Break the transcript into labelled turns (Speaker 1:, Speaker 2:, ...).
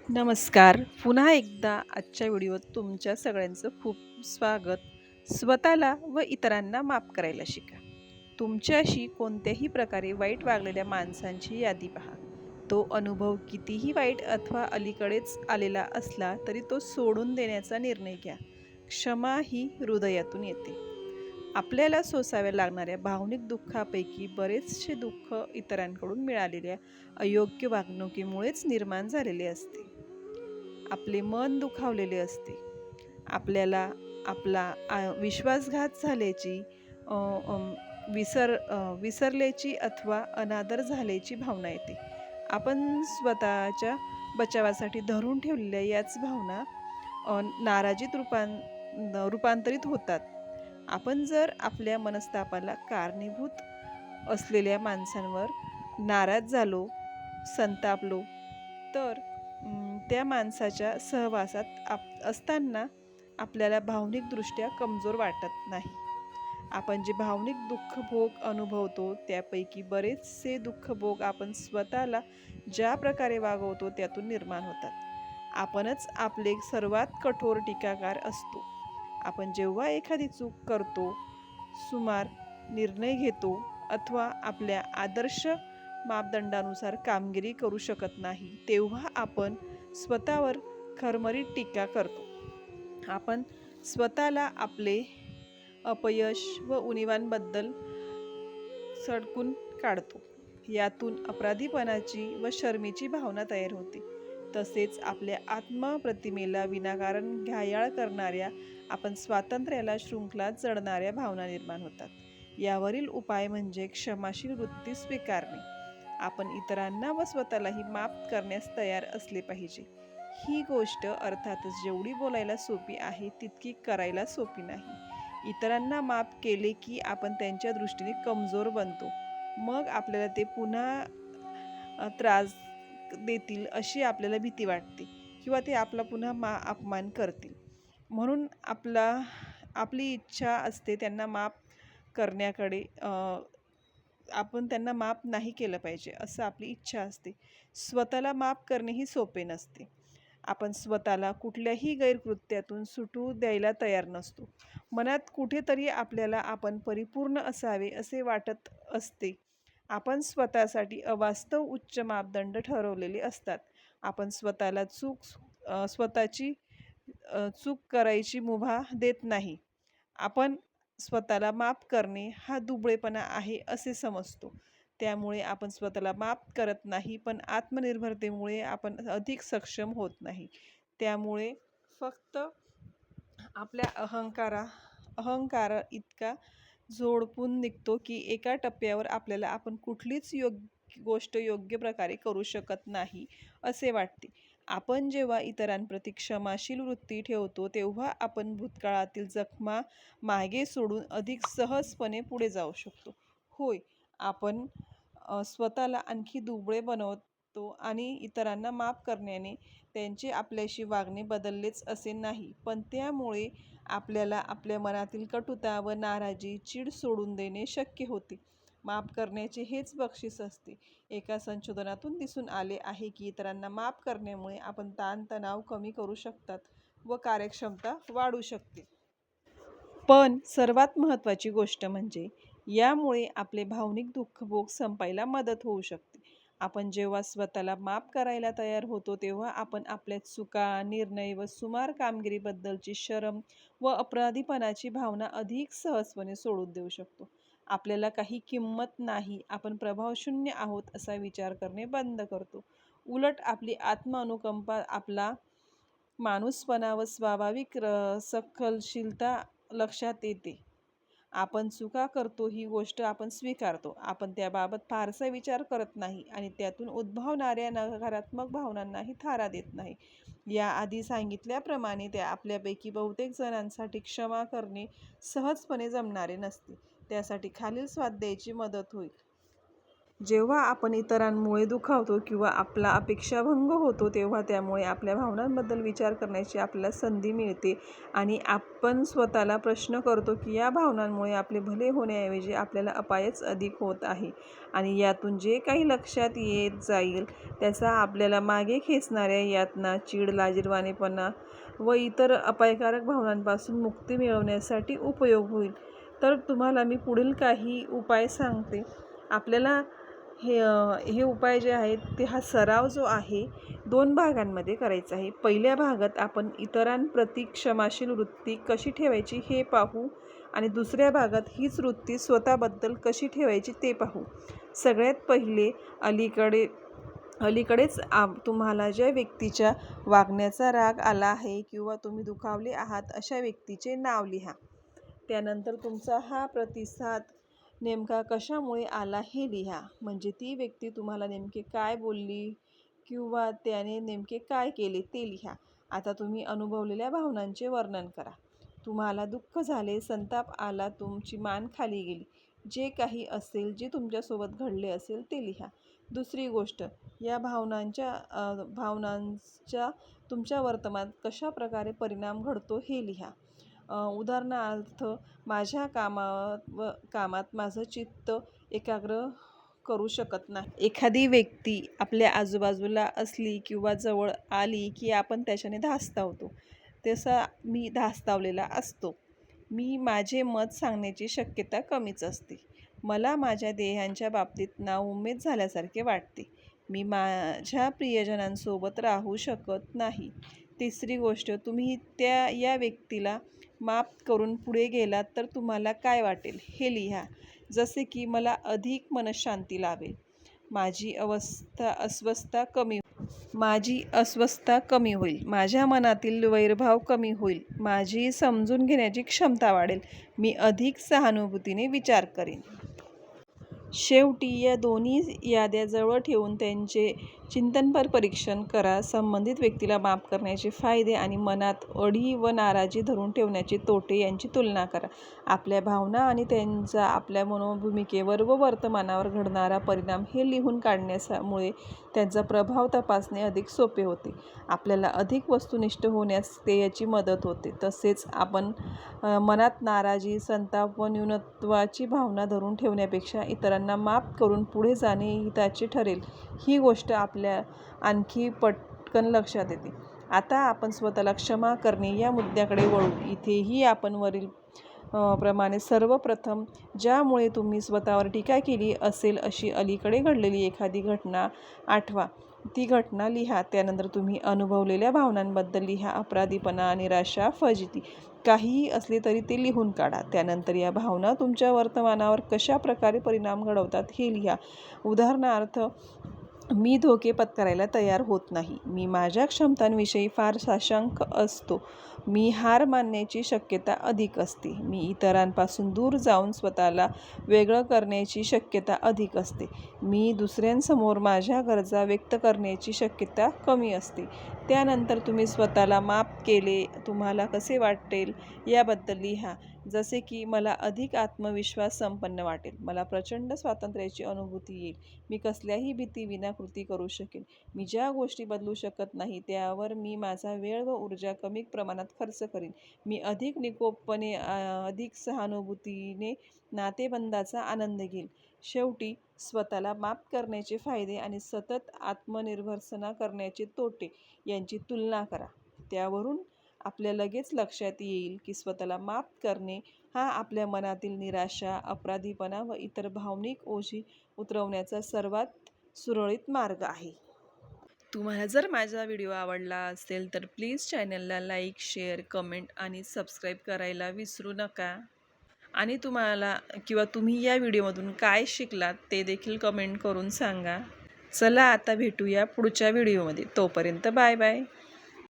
Speaker 1: नमस्कार. पुन्हा एकदा आजच्या व्हिडिओत तुमच्या सगळ्यांचं खूप स्वागत. स्वतःला व इतरांना माफ करायला शिका. तुमच्याशी कोणत्याही प्रकारे वाईट वागलेल्या माणसांची यादी पहा. तो अनुभव कितीही वाईट अथवा अलीकडेच आलेला असला तरी तो सोडून देण्याचा निर्णय घ्या. क्षमा ही हृदयातून येते. आपल्याला सोसाव्या लागणाऱ्या भावनिक दुःखापैकी बरेचसे दुःख इतरांकडून मिळालेल्या अयोग्य वागणुकीमुळेच निर्माण झालेले असते. आपले मन दुखावलेले असते. आपल्याला आपला विश्वासघात झाल्याची, अ, अम, विसरल्याची अथवा अनादर झाल्याची भावना येते. आपण स्वतःच्या बचावासाठी धरून ठेवलेल्या याच भावना नाराजीत रूपांतरित होतात. आपण जर आपल्या मनस्तापाला कारणीभूत असलेल्या माणसांवर नाराज झालो, संतापलो, तर त्या माणसाच्या सहवासात असताना आपल्याला भावनिकदृष्ट्या कमजोर वाटत नाही. आपण जे भावनिक दुःखभोग अनुभवतो त्यापैकी बरेचसे दुःखभोग आपण स्वतःला ज्या प्रकारे वागवतो त्यातून निर्माण होतात. आपणच आपले सर्वात कठोर टीकाकार असतो. आपण जेव्हा एखादी चूक करतो, सुमार निर्णय घेतो अथवा आपल्या आदर्श मापदंडानुसार कामगिरी करू शकत नाही, तेव्हा आपण स्वतःवर खरमरीत टीका करतो. आपण स्वतःला आपले अपयश व उणिवांबद्दल सडकून काढतो. यातून अपराधीपणाची व शरमेची भावना तयार होते. तसेच आपल्या आत्मप्रतिमेला विनाकारण घायाळ करणाऱ्या, आपण स्वातंत्र्याला शृंखलात जडणाऱ्या भावना निर्माण होतात. यावरील उपाय म्हणजे क्षमाशील वृत्ती स्वीकारणे. आपण इतरांना व स्वतःलाही माफ करण्यास तयार असले पाहिजे. ही गोष्ट अर्थातच जेवढी बोलायला सोपी आहे तितकी करायला सोपी नाही. इतरांना माफ केले की आपण त्यांच्या दृष्टीने कमजोर बनतो. मग आपल्याला ते पुन्हा त्रास देतील अशी आपल्याला भीती वाटते किंवा ते आपला पुन्हा अपमान करतील. म्हणून आपली इच्छा असते त्यांना माफ करण्याकडे. आपण त्यांना माफ नाही केलं पाहिजे असं आपली इच्छा असते. स्वतःला माफ करणेही सोपे नसते. आपण स्वतःला कुठल्याही गैरकृत्यातून सुटू द्यायला तयार नसतो. मनात कुठेतरी आपल्याला आपण परिपूर्ण असावे असे वाटत असते. आपण स्वतःसाठी अवास्तव उच्च मापदंड ठरवलेले असतात. आपण स्वतःची चूक करायची मुभा देत नाही. आपण स्वतःला माफ करणे हा दुबळेपणा आहे असे समजतो. त्यामुळे आपण स्वतःला माफ करत नाही, पण आत्मनिर्भरतेमुळे आपण अधिक सक्षम होत नाही. त्यामुळे फक्त आपल्या अहंकार इतका झोडपून निघतो की एका टप्प्यावर आपल्याला आपण कुठलीच गोष्ट योग्य प्रकारे करू शकत नाही असे वाटते. आपण जेव्हा इतरांप्रती क्षमाशील वृत्ती ठेवतो तेव्हा आपण भूतकाळातील जखमा मागे सोडून अधिक सहजपणे पुढे जाऊ शकतो. होय, आपण स्वतःला आणखी दुबळे बनवतो आणि इतरांना माफ करण्याने त्यांचे आपल्याशी वागणे बदललेच असे नाही, पण त्यामुळे आपल्याला आपल्या मनातील कटुता व नाराजी, चीड सोडून देणे शक्य होते. माफ करण्याचे हेच बक्षीस असते. एका संशोधनातून दिसून आले आहे की इतरांना माफ करण्यामुळे आपण ताणतणाव कमी करू शकतात व कार्यक्षमता वाढू शकते. पण सर्वात महत्त्वाची गोष्ट म्हणजे यामुळे आपले भावनिक दुःखभोग संपायला मदत होऊ शकते. आपण जेव्हा स्वतःला माफ करायला तयार होतो तेव्हा आपण आपल्या चुका, निर्णय व सुमार कामगिरीबद्दलची शरम व अपराधीपणाची भावना अधिक सहजपणे सोडून देऊ शकतो. आपल्याला काही किंमत नाही, आपण प्रभावशून्य आहोत असा विचार करणे बंद करतो. उलट आपली आत्मअनुकंपा, आपला माणूसपणा व स्वाभाविक सकलशीलता लक्षात येते. आपण चुका करतो ही गोष्ट आपण स्वीकारतो. आपण त्याबाबत फारसा विचार करत नाही आणि त्यातून उद्भवणाऱ्या नकारात्मक भावनांनाही थारा देत नाही. याआधी सांगितल्याप्रमाणे त्या आपल्यापैकी बहुतेक जणांसाठी क्षमा करणे सहजपणे जमणारे नसते. त्यासाठी खालील स्वाध्यायाची मदत होईल. जेव्हा आपण इतरांमुळे दुखावतो किंवा आपला अपेक्षाभंग होतो तेव्हा त्यामुळे आपल्या भावनांबद्दल विचार करण्याची आपल्याला संधी मिळते आणि आपण स्वतःला प्रश्न करतो की या भावनांमुळे आपले भले होण्याऐवजी आपल्याला अपायच अधिक होत आहे आणि यातून जे काही लक्षात येत जाईल त्याचा आपल्याला मागे खेचणाऱ्या यातना, चीड, लाजिरवाणेपणा व इतर अपायकारक भावनांपासून मुक्ती मिळवण्यासाठी उपयोग होईल. तर तुम्हाला मी पुढील काही उपाय सांगते. आपल्याला हे उपाय जे आहेत ते हा सराव जो आहे 2 भागांमध्ये करायचा आहे. पहिल्या भागात आपण इतरांप्रती क्षमाशील वृत्ती कशी ठेवायची हे पाहू आणि दुसऱ्या भागात हीच वृत्ती स्वतःबद्दल कशी ठेवायची ते पाहू. सगळ्यात पहिले अलीकडेच तुम्हाला ज्या व्यक्तीच्या वागण्याचा राग आला आहे किंवा तुम्ही दुखावले आहात अशा व्यक्तीचे नाव लिहा. त्यानंतर तुमचा हा प्रतिसाद नेमका कशामुळे आला हे लिहा. म्हणजे ती व्यक्ती तुम्हाला नेमके काय बोलली किंवा त्याने नेमके काय केले ते लिहा. आता तुम्ही अनुभवलेल्या भावनांचे वर्णन करा. तुम्हाला दुःख झाले, संताप आला, तुमची मान खाली गेली, जे काही असेल, जे तुमच्यासोबत घडले असेल ते लिहा. दुसरी गोष्ट, या भावनांचा तुमच्या वर्तमानात कशा प्रकारे परिणाम घडतो हे लिहा. उदाहरणार्थ, माझ्या कामात माझं चित्त एकाग्र करू शकत नाही. एखादी व्यक्ती आपल्या आजूबाजूला असली किंवा जवळ आली की आपण त्याच्याने धास्तावतो. तसा मी धास्तावलेला असतो. मी माझे मत सांगण्याची शक्यता कमीच असते. मला माझ्या ध्येयांच्या बाबतीत नाउमेद झाल्यासारखे वाटते. मी माझ्या प्रियजनांसोबत राहू शकत नाही. तिसरी गोष्ट, तुम्ही या व्यक्तीला माफ करून पुढे गेलात तर तुम्हाला काय वाटेल हे लिहा. जसे की मला अधिक मनःशांती लाभेल, माझी अस्वस्थता कमी होईल, माझ्या मनातील वैरभाव कमी होईल, माझी समजून घेण्याची क्षमता वाढेल, मी अधिक सहानुभूतीने विचार करेन. शेवटी या दोन्ही याद्या जवळ ठेवून त्यांचे चिंतनपर परीक्षण करा. संबंधित व्यक्तीला माफ करण्याचे फायदे आणि मनात अढी व नाराजी धरून ठेवण्याचे तोटे यांची तुलना करा. आपल्या भावना आणि त्यांचा आपल्या मनोभूमिकेवर व वर्तमानावर घडणारा परिणाम हे लिहून काढण्यामुळे त्यांचा प्रभाव तपासणे अधिक सोपे होते. आपल्याला अधिक वस्तुनिष्ठ होण्यास ते याची मदत होते. तसेच आपण मनात नाराजी, संताप व न्यूनत्वाची भावना धरून ठेवण्यापेक्षा इतरांना माफ करून पुढे जाणे हिताचे ठरेल ही गोष्ट आपल्या आणखी पटकन लक्षात येते. आता आपण स्वतःला क्षमा करणे या मुद्द्याकडे वळू. इथेही आपण वरील प्रमाणे सर्वप्रथम ज्यामुळे तुम्ही स्वतःवर टीका केली असेल अशी अलीकडे घडलेली एखादी घटना आठवा. ती घटना लिहा. त्यानंतर तुम्ही अनुभवलेल्या भावनांबद्दल लिहा. अपराधीपणा, निराशा, फजिती काहीही असले तरी ते लिहून काढा. त्यानंतर या भावना तुमच्या वर्तमानावर कशा प्रकारे परिणाम घडवतात हे लिहा. उदाहरणार्थ, मी धोके पत्करायला तयार होत नाही, मी माझ्या क्षमतांविषयी फार साशंक असतो, मी हार मानण्याची शक्यता अधिक असते, मी इतरांपासून दूर जाऊन स्वतःला वेगळं करण्याची शक्यता अधिक असते, मी दुसऱ्यांसमोर माझ्या गरजा व्यक्त करण्याची शक्यता कमी असते. त्यानंतर तुम्ही स्वतःला माफ केले तुम्हाला कसे वाटेल याबद्दल लिहा. जसे की मला अधिक आत्मविश्वास संपन्न वाटेल, मला प्रचंड स्वातंत्र्याची अनुभूती येईल, मी कसल्याही भीतीविना कृती करू शकेन, मी ज्या गोष्टी बदलू शकत नाही त्यावर मी माझा वेळ व ऊर्जा कमी प्रमाणात खर्च करीन, मी अधिक निकोपपणे अधिक सहानुभूतीने नातेबंदाचा आनंद घेईल. शेवटी स्वतःला माफ करण्याचे फायदे आणि सतत आत्मनिर्भरसना करण्याचे तोटे यांची तुलना करा. त्यावरून आपल्या लगेच लक्षात येईल की स्वतःला माफ करणे हा आपल्या मनातील निराशा, अपराधीपणा व इतर भावनिक ओझी उतरवण्याचा सर्वात सुरळीत मार्ग आहे. तुम्हाला जर माझा व्हिडिओ आवडला असेल तर प्लीज चॅनलला लाईक, शेअर, कमेंट आणि सबस्क्राईब करायला विसरू नका. आणि तुम्ही या व्हिडिओमधून काय शिकलात ते देखील कमेंट करून सांगा. चला आता भेटूया पुढच्या व्हिडिओमध्ये. तोपर्यंत बाय बाय.